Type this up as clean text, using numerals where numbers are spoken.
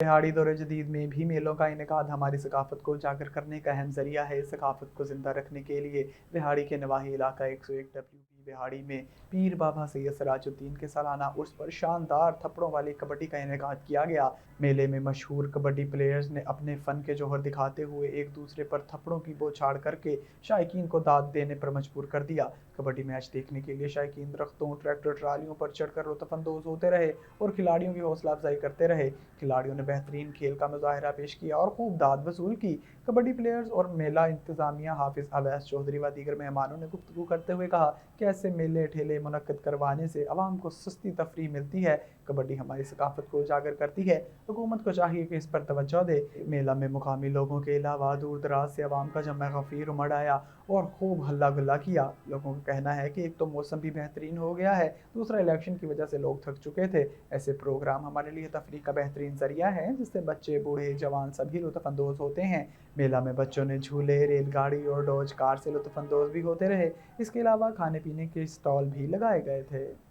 पहाड़ी दौरे जदीद में भी मेलों का इनेकाद हमारी सकाफत को उजागर करने का अहम जरिया है। सकाफत को ज़िंदा रखने के लिए बिहाड़ी के नवाही इलाका 101 बिहाड़ी में पीर बाबा सैयद सराजुद्दीन के सालाना उर्स पर शानदार थप्पड़ों वाली कबड्डी का इनेकाद किया गया। मेले में मशहूर कबड्डी प्लेयर्स ने अपने फ़न के जौहर दिखाते हुए एक दूसरे पर थप्पड़ों की बौछार करके शायकीन को दाद देने पर मजबूर कर दिया। कबड्डी मैच देखने के लिए शायकीन दरख्तों, ट्रैक्टर ट्रालियों पर चढ़कर लुत्फ़अंदोज़ होते रहे और खिलाड़ियों की हौसला अफजाई करते रहे। खिलाड़ियों ने बेहतरीन खेल का मुजाहरा पेश किया और खूब दाद वसूल की। कबड्डी प्लेयर्स और मेला इंतजामिया हाफिज अवैस चौधरी व दीगर मेहमानों ने गुफ्तगू करते हुए कहा कि ऐसे मेले ठेले मुनक्कद करवाने से अवाम को सस्ती तफरीह मिलती है। कबड्डी हमारी सकाफत को उजागर करती है। हुकूमत को चाहिए कि इस पर तवज्जो दे। मेला में मुकामी लोगों के अलावा दूर दराज से अवाम का जमा गफीर उमड़ आया और खूब हल्ला गुल्ला किया। लोगों का कहना है कि एक तो मौसम भी बेहतरीन हो गया है, दूसरा इलेक्शन की वजह से लोग थक चुके थे। ऐसे प्रोग्राम हमारे लिए तफरीह का बेहतरीन जरिया है जिससे बच्चे, बूढ़े, जवान सभी लुत्फ़अंदोज़ होते हैं। मेला में बच्चों ने झूले, रेलगाड़ी और डोज कार से लुत्फ़अंदोज़ भी होते रहे। इसके अलावा खाने पीने के स्टॉल भी लगाए गए थे।